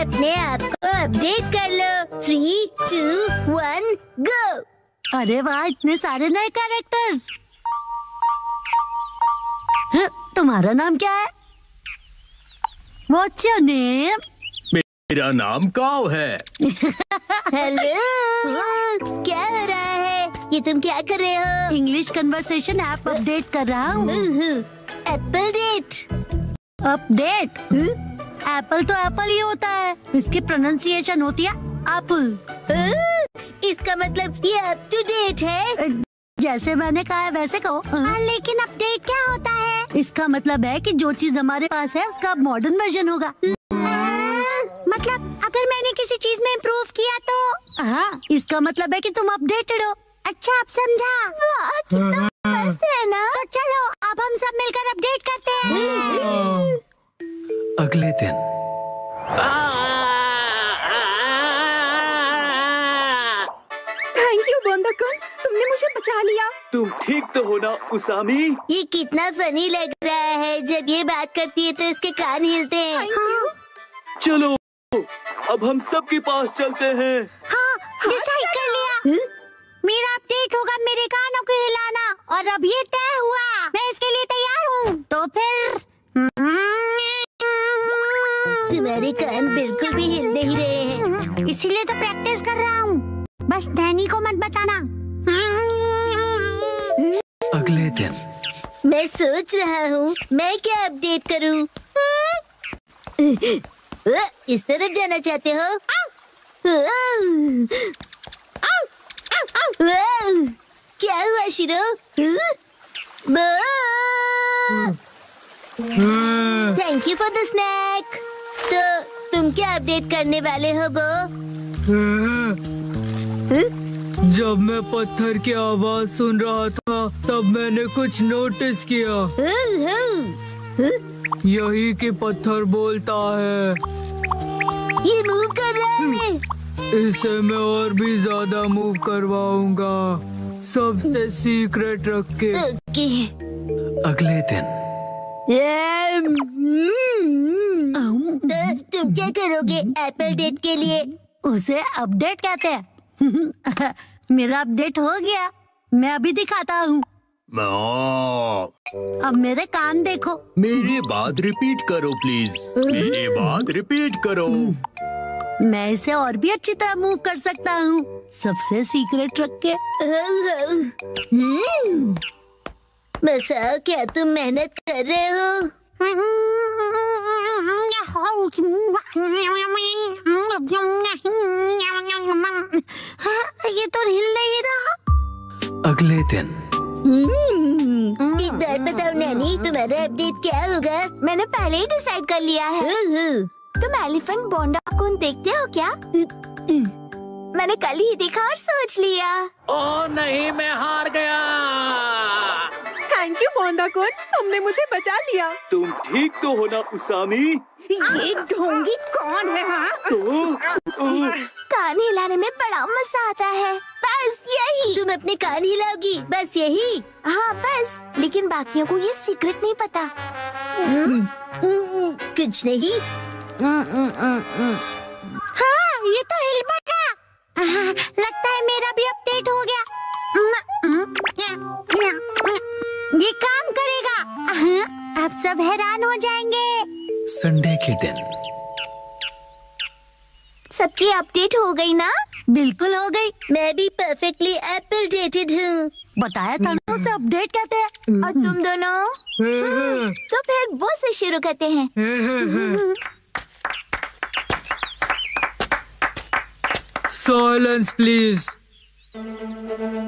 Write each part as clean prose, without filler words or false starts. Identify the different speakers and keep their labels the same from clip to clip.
Speaker 1: अपने आप को अपडेट कर लो। 3, 2, 1 गो।
Speaker 2: अरे वाह, इतने सारे नए कैरेक्टर्स। तुम्हारा नाम क्या है? What's your name?
Speaker 3: मेरा नाम काव है।
Speaker 1: हेलो, क्या हो रहा है? ये तुम क्या कर रहे हो?
Speaker 2: इंग्लिश कन्वर्सेशन ऐप अपडेट कर रहा हूँ।
Speaker 1: Apple date.
Speaker 2: अपडेट? एप्पल तो एप्पल ही होता है, इसकी प्रोनाउंसिएशन होती है एप्पल।
Speaker 1: इसका मतलब ये अप टू डेट है।
Speaker 2: जैसे मैंने कहा है वैसे कहो।
Speaker 1: लेकिन अपडेट क्या होता है?
Speaker 2: इसका मतलब है कि जो चीज हमारे पास है उसका मॉडर्न वर्जन होगा।
Speaker 1: मतलब अगर मैंने किसी चीज में इम्प्रूव किया तो?
Speaker 2: हाँ, इसका मतलब है कि तुम अपडेटेड हो।
Speaker 1: अच्छा, अब समझा। वाह, कितना मस्त है ना। तो चलो अब हम सब मिलकर अपडेट करते हैं।
Speaker 4: अगले दिन
Speaker 5: थैंक यू बोंदा-कुन, तुमने मुझे बचा लिया।
Speaker 3: तुम ठीक तो हो ना उसामी?
Speaker 1: ये कितना फनी लग रहा है। जब ये बात करती है तो इसके कान हिलते हैं।
Speaker 3: चलो अब हम सबके पास चलते हैं।
Speaker 1: हाँ, डिसाइड कर लिया। मेरा अपडेट होगा मेरे कानों को हिलाना, और अब ये तय हुआ। मैं इसके लिए तैयार हूँ। तो फिर तुम्हारे कान बिल्कुल भी हिल नहीं रहे हैं, इसीलिए तो प्रैक्टिस कर रहा हूँ। बस नैनी को मत बताना।
Speaker 4: अगले दिन
Speaker 1: मैं सोच रहा हूँ मैं क्या अपडेट करूँ। इस तरफ जाना चाहते हो? क्या हुआ शिरो? Thank you for the snake. तो तुम क्या अपडेट करने वाले हो बो?
Speaker 4: जब मैं पत्थर की आवाज सुन रहा था तब मैंने कुछ नोटिस किया। यही कि पत्थर बोलता है।
Speaker 1: ये मूव कर रहा है।
Speaker 4: इसे मैं और भी ज्यादा मूव करवाऊंगा, सबसे सीक्रेट रख के।
Speaker 1: ओके।
Speaker 4: अगले दिन
Speaker 1: तुम क्या करोगे एप्पल डेट के लिए?
Speaker 2: उसे अपडेट कहते हैं। मेरा अपडेट हो गया, मैं अभी दिखाता हूँ। अब मेरे कान देखो।
Speaker 3: मेरी बात रिपीट करो प्लीज। मेरी बात रिपीट करो।
Speaker 2: मैं इसे और भी अच्छी तरह मूव कर सकता हूँ, सबसे सीक्रेट रख के।
Speaker 1: बसा, क्या तुम मेहनत कर रहे हो? ये तो हिल नहीं रहा।
Speaker 4: अगले दिन
Speaker 1: एक बात बताओ नैनी, तुम्हारा अपडेट क्या होगा? मैंने पहले ही डिसाइड कर लिया है। तुम एलिफेंट बोंदा-कुन देखते हो क्या? मैंने कल ही देखा और सोच लिया।
Speaker 3: ओ नहीं, मैं हार गया।
Speaker 5: थैंक यू बोंदा-कुन, तुमने मुझे बचा लिया।
Speaker 3: तुम ठीक तो हो ना उसामी?
Speaker 5: ये ढोंगी कौन है? हाँ,
Speaker 1: कान हिलाने में बड़ा मजा आता है। बस यही। तुम अपने कान हिलाओगी? बस यही? हाँ बस, लेकिन बाकियों को ये सीक्रेट नहीं पता। कुछ नहीं। हाँ, ये तो हिल पड़ा। लगता है मेरा भी अपडेट हो गया। ये काम करेगा। आप सब हैरान हो जाएंगे।
Speaker 4: संडे के दिन
Speaker 1: सबकी अपडेट हो गई ना?
Speaker 2: बिल्कुल हो गई।
Speaker 1: मैं भी परफेक्टली एप्पल डेटेड हूँ।
Speaker 2: बताया था ना, उसे अपडेट कहते हैं।
Speaker 1: और तुम दोनों? तो फिर वो से शुरू करते हैं।
Speaker 4: Silence please.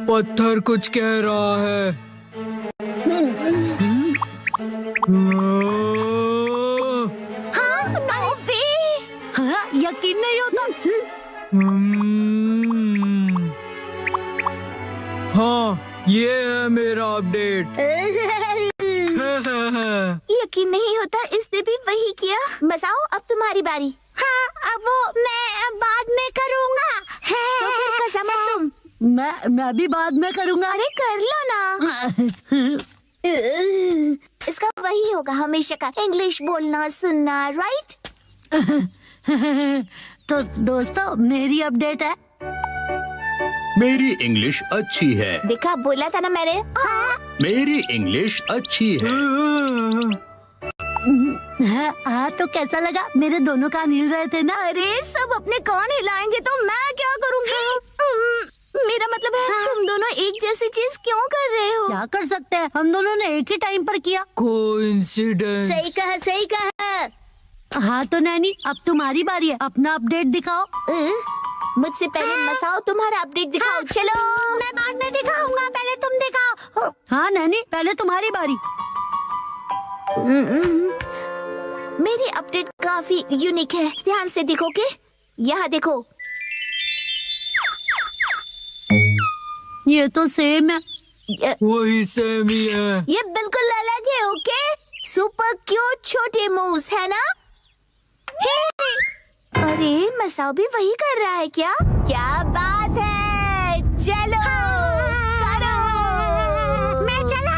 Speaker 4: पत्थर कुछ कह रहा है।
Speaker 1: हाँ, नो वे।
Speaker 2: हाँ, यकीन नहीं होता।
Speaker 4: हाँ, ये है मेरा अपडेट।
Speaker 1: यकीन नहीं होता, इसने भी वही किया। बसाओ, अब तुम्हारी बारी। हाँ, अब वो मैं बाद में करूँगा। तो फिर कसम है तुम।
Speaker 2: मैं भी बाद में करूँगा।
Speaker 1: अरे कर लो ना। इसका वही होगा हमेशा का, इंग्लिश बोलना सुनना, राइट?
Speaker 2: तो दोस्तों मेरी अपडेट है।
Speaker 6: मेरी इंग्लिश अच्छी है।
Speaker 1: देखा, बोला था ना मैंने।
Speaker 6: मेरी इंग्लिश अच्छी है।
Speaker 2: हाँ तो कैसा लगा? मेरे दोनों कान हिल रहे थे ना।
Speaker 1: अरे सब अपने कान हिलाएंगे तो मैं क्या करूँगी? मेरा मतलब है तुम दोनों एक जैसी चीज क्यों कर रहे हो?
Speaker 2: क्या कर सकते हैं, हम दोनों ने एक ही टाइम पर किया।
Speaker 4: कोइंसिडेंस।
Speaker 1: सही कहा, सही कहा।
Speaker 2: हाँ तो नैनी, अब तुम्हारी बारी है, अपना अपडेट दिखाओ।
Speaker 1: मुझसे पहले मसाओ तुम्हारा अपडेट दिखाओ। चलो।
Speaker 2: मैं बाद में दिखाऊंगा, पहले तुम दिखाओ। हाँ नैनी, पहले तुम्हारी बारी।
Speaker 1: मेरी अपडेट काफी यूनिक है, ध्यान से देखोगे? यहाँ देखो।
Speaker 2: ये तो सेम है।
Speaker 4: वही सेम ही है।
Speaker 1: ये बिल्कुल अलग है। ओके, सुपर क्यूट छोटे मूव्स है ना? अरे मसाओ भी वही कर रहा है क्या? क्या बात है, चलो करो। मैं चला।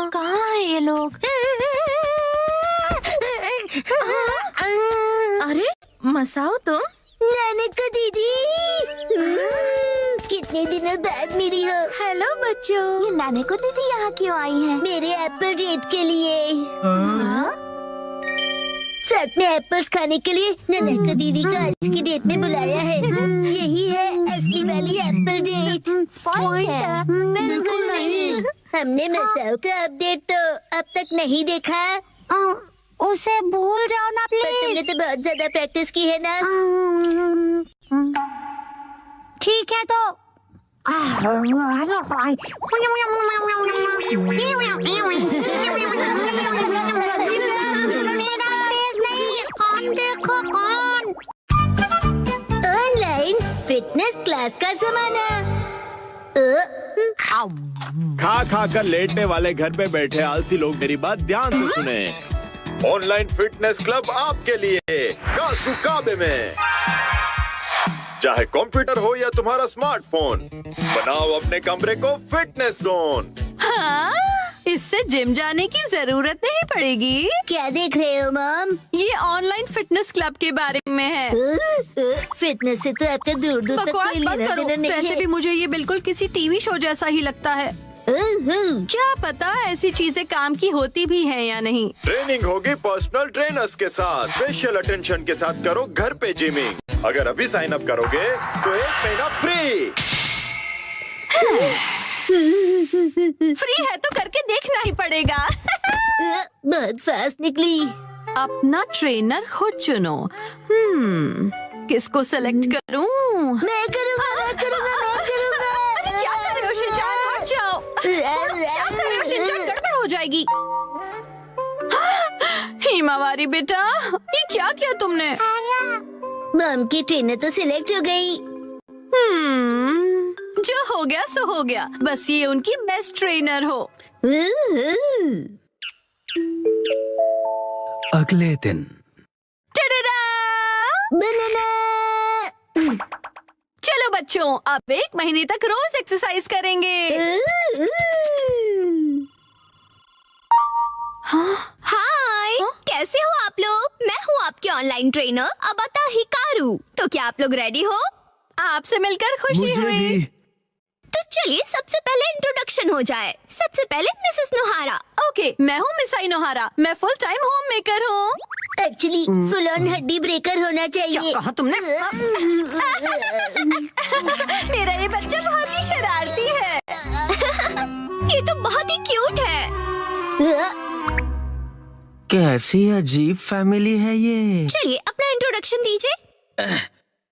Speaker 5: कहाँ है ये लोग? अरे मसाओ तुम?
Speaker 1: नानका दीदी, कितने दिनों बाद मिली हो।
Speaker 5: हेलो बच्चों।
Speaker 1: ये नानका दीदी यहाँ क्यों आई है? मेरे एप्पल डेट के लिए। साथ में एप्पल्स खाने के लिए नानका दीदी को आज की डेट में बुलाया है। यही है असली वाली एप्पल डेट। पॉइंट है?
Speaker 2: बिल्कुल नहीं।
Speaker 1: हमने मसाओ का अपडेट तो अब तक नहीं देखा।
Speaker 2: उसे भूल जाओ ना
Speaker 1: पर तुमने
Speaker 2: प्लीज।
Speaker 1: तो बहुत ज्यादा प्रैक्टिस की है ना।
Speaker 2: ठीक है तो
Speaker 1: ऑनलाइन फिटनेस क्लास का जमाना।
Speaker 7: खा खा कर लेटने वाले घर पे बैठे आलसी लोग मेरी बात ध्यान से सुने। ऑनलाइन फिटनेस क्लब आपके लिए कासुकाबे में। चाहे कंप्यूटर हो या तुम्हारा स्मार्टफोन, बनाओ अपने कमरे को फिटनेस जोन।
Speaker 8: हाँ, इससे जिम जाने की जरूरत नहीं पड़ेगी।
Speaker 1: क्या देख रहे हो मॉम?
Speaker 8: ये ऑनलाइन फिटनेस क्लब के बारे में है।
Speaker 1: फिटनेस से तो आपका दूर दूर तक
Speaker 8: बकवास
Speaker 1: कोई
Speaker 8: बंद
Speaker 1: लेना
Speaker 8: करो।
Speaker 1: देना नहीं
Speaker 8: वैसे
Speaker 1: है।
Speaker 8: भी मुझे ये बिल्कुल किसी टीवी शो जैसा ही लगता है। क्या पता ऐसी चीजें काम की होती भी हैं या नहीं।
Speaker 7: ट्रेनिंग होगी पर्सनल ट्रेनर्स के साथ। स्पेशल अटेंशन के साथ करो घर पे जिमिंग। अगर अभी साइन अप करोगे तो 1 महीना फ्री।
Speaker 8: फ्री है तो करके देखना ही पड़ेगा।
Speaker 1: बहुत फास्ट निकली।
Speaker 8: अपना ट्रेनर खुद चुनो। किसको सेलेक्ट करूं?
Speaker 1: मैं करूँगा, मैं करूँगा, मैं करूँगा।
Speaker 8: क्या कर रहे हो शिनचान? हट जाओ। क्या कर रहे हो शिनचान? गड़बड़ हो जाएगी। हिमावारी बेटा, ये क्या किया तुमने?
Speaker 1: मॉम की ट्रेनर तो सिलेक्ट हो गई।
Speaker 8: जो हो गया सो हो गया। बस ये उनकी बेस्ट ट्रेनर हो।
Speaker 6: अगले दिन
Speaker 8: टडडा!
Speaker 1: बनाना।
Speaker 8: चलो बच्चों, अब 1 महीने तक रोज एक्सरसाइज करेंगे।
Speaker 9: हाय, कैसे हो आप लोग? मैं हूँ आपके ऑनलाइन ट्रेनर अबाता हिकारू। तो क्या आप लोग रेडी हो?
Speaker 8: आपसे मिलकर खुशी
Speaker 6: मुझे
Speaker 8: हुई।
Speaker 6: भी।
Speaker 9: तो चलिए सबसे पहले इंट्रोडक्शन हो जाए। सबसे पहले मिसेस नोहारा।
Speaker 8: ओके, मैं हूँ मिसाई नोहारा। मैं फुल टाइम होम मेकर हूँ।
Speaker 1: एक्चुअली फुल ऑन हड्डी ब्रेकर होना चाहिए।
Speaker 8: क्या कहा तुमने? मेरा ये बच्चा बहुत ही शरारती है।
Speaker 9: ये तो बहुत ही क्यूट है।
Speaker 10: कैसी अजीब फैमिली है ये।
Speaker 9: चलिए अपना इंट्रोडक्शन दीजिए।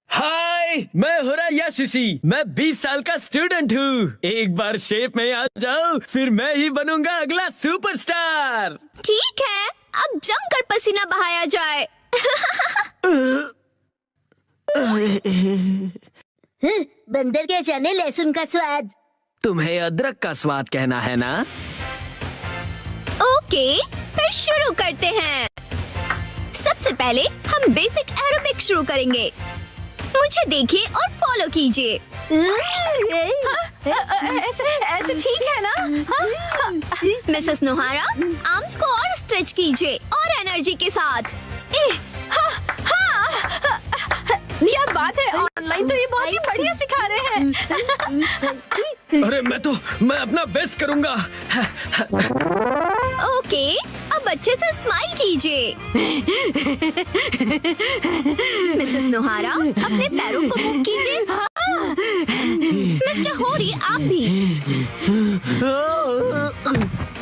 Speaker 10: हाय, मैं हुरा यासुशी। मैं 20 साल का स्टूडेंट हूँ। एक बार शेप में आ जाओ, फिर मैं ही बनूंगा अगला सुपरस्टार।
Speaker 9: ठीक है, अब जमकर पसीना बहाया जाए।
Speaker 1: बंदर क्या जाने लहसुन का स्वाद।
Speaker 10: तुम्हें अदरक का स्वाद कहना है ना?
Speaker 9: ओके, फिर शुरू करते हैं। सबसे पहले हम बेसिक एरोबिक शुरू करेंगे। मुझे देखिए और फॉलो कीजिए।
Speaker 8: ऐसे ठीक है ना? हाँ?
Speaker 9: मिसेस नोहारा, आर्म्स को और स्ट्रेच कीजिए और एनर्जी के साथ।
Speaker 8: हाँ,
Speaker 10: अरे मैं अपना बेस्ट करूंगा।
Speaker 9: ओके, अब अच्छे से स्माइल कीजिए। मिसेस नोहारा, अपने पैरों को मूव कीजिए। मिस्टर होरी, आप भी।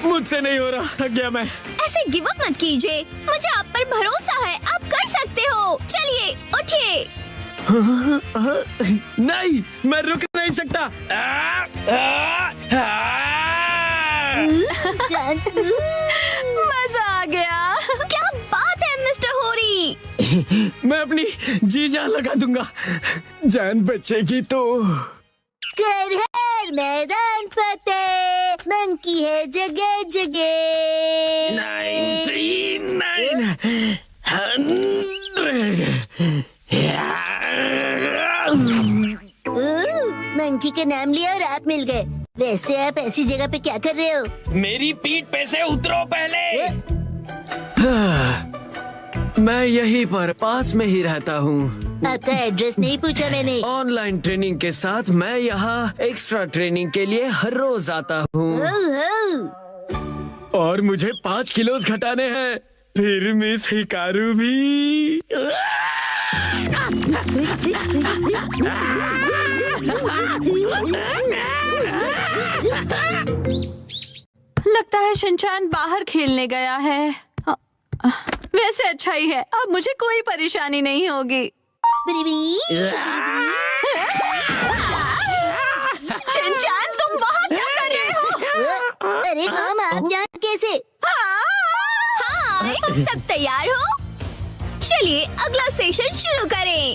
Speaker 10: मुझसे नहीं हो रहा, थक गया मैं।
Speaker 9: ऐसे गिव अप मत कीजिए, मुझे आप पर भरोसा है, आप कर सकते हो। चलिए उठिए।
Speaker 10: नहीं, मैं रुक नहीं सकता।
Speaker 8: मजा आ गया।
Speaker 9: क्या बात है मिस्टर होरी।
Speaker 10: मैं अपनी जी जान लगा दूंगा, जान बचेगी तो।
Speaker 1: कर हर मैदान फतेह, मंकी है जगह जगह।
Speaker 10: 99
Speaker 1: मंकी का नाम लिया और आप मिल गए। वैसे आप ऐसी जगह पे क्या कर रहे हो?
Speaker 10: मेरी पीठ पे से उतरो पहले। मैं यहीं पर पास में ही रहता हूँ।
Speaker 1: आपका एड्रेस नहीं पूछा मैंने।
Speaker 10: ऑनलाइन ट्रेनिंग के साथ मैं यहाँ एक्स्ट्रा ट्रेनिंग के लिए हर रोज आता हूँ और मुझे 5 किलो घटाने हैं। फिर मिस हिकारू भी।
Speaker 8: लगता है शिनचान बाहर खेलने गया है। वैसे अच्छा ही है, अब मुझे कोई परेशानी नहीं होगी। शिनचान, तुम वहाँ क्या कर रहे हो?
Speaker 1: अरे मॉम, आप यहाँ कैसे?
Speaker 9: हाँ, तुम सब तैयार हो? चलिए अगला सेशन शुरू करें।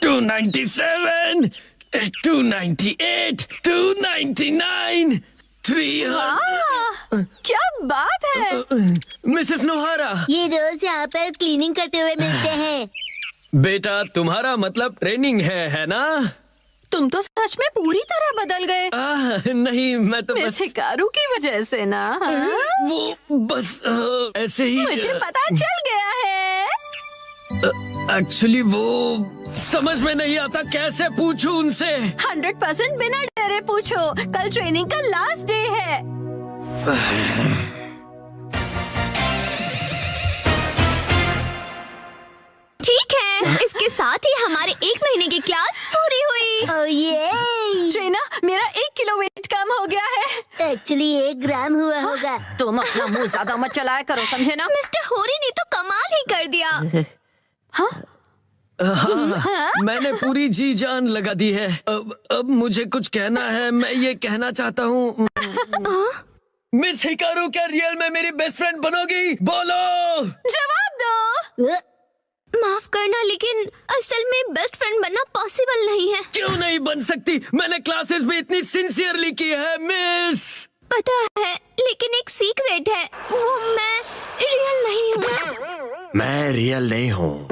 Speaker 10: 297, 298, 299, 300।
Speaker 8: क्या बात है
Speaker 10: मिसेस नोहारा,
Speaker 1: ये रोज यहाँ पर क्लीनिंग करते हुए मिलते हैं।
Speaker 10: बेटा तुम्हारा मतलब ट्रेनिंग है ना?
Speaker 8: तुम तो सच में पूरी तरह बदल गए।
Speaker 10: नहीं, मैं तो
Speaker 8: मिस हिकारू की वजह से ना।
Speaker 10: वो बस ऐसे ही।
Speaker 8: मुझे पता चल गया है।
Speaker 10: एक्चुअली वो समझ में नहीं आता, कैसे पूछूं उनसे।
Speaker 8: 100% बिना डरे पूछो, कल ट्रेनिंग का लास्ट डे है।
Speaker 9: ठीक है, इसके साथ ही हमारे 1 महीने की क्लास पूरी हुई।
Speaker 1: ओह ये!
Speaker 8: ट्रेना, मेरा 1 किलो वेट कम हो गया है।
Speaker 1: एक्चुअली 1 ग्राम हुआ होगा।
Speaker 8: तुम अपना मुंह ज्यादा मत चलाया करो, समझे ना?
Speaker 9: मिस्टर होरी ने तो कमाल ही कर दिया।
Speaker 10: हाँ, मैंने पूरी जी जान लगा दी है। अब मुझे कुछ कहना है। मैं ये कहना चाहता हूँ, मिस हिकारू क्या रियल में मेरी बेस्ट फ्रेंड बनोगी? बोलो।
Speaker 8: जवाब दो।
Speaker 9: माफ करना, लेकिन असल में बेस्ट फ्रेंड बनना पॉसिबल नहीं है।
Speaker 10: क्यों नहीं बन सकती? मैंने क्लासेस भी इतनी सिंसियरली की है मिस।
Speaker 9: पता है, लेकिन एक सीक्रेट है, वो मैं रियल नहीं हूँ।
Speaker 7: मैं रियल नहीं हूँ।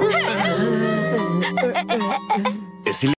Speaker 7: इसलिए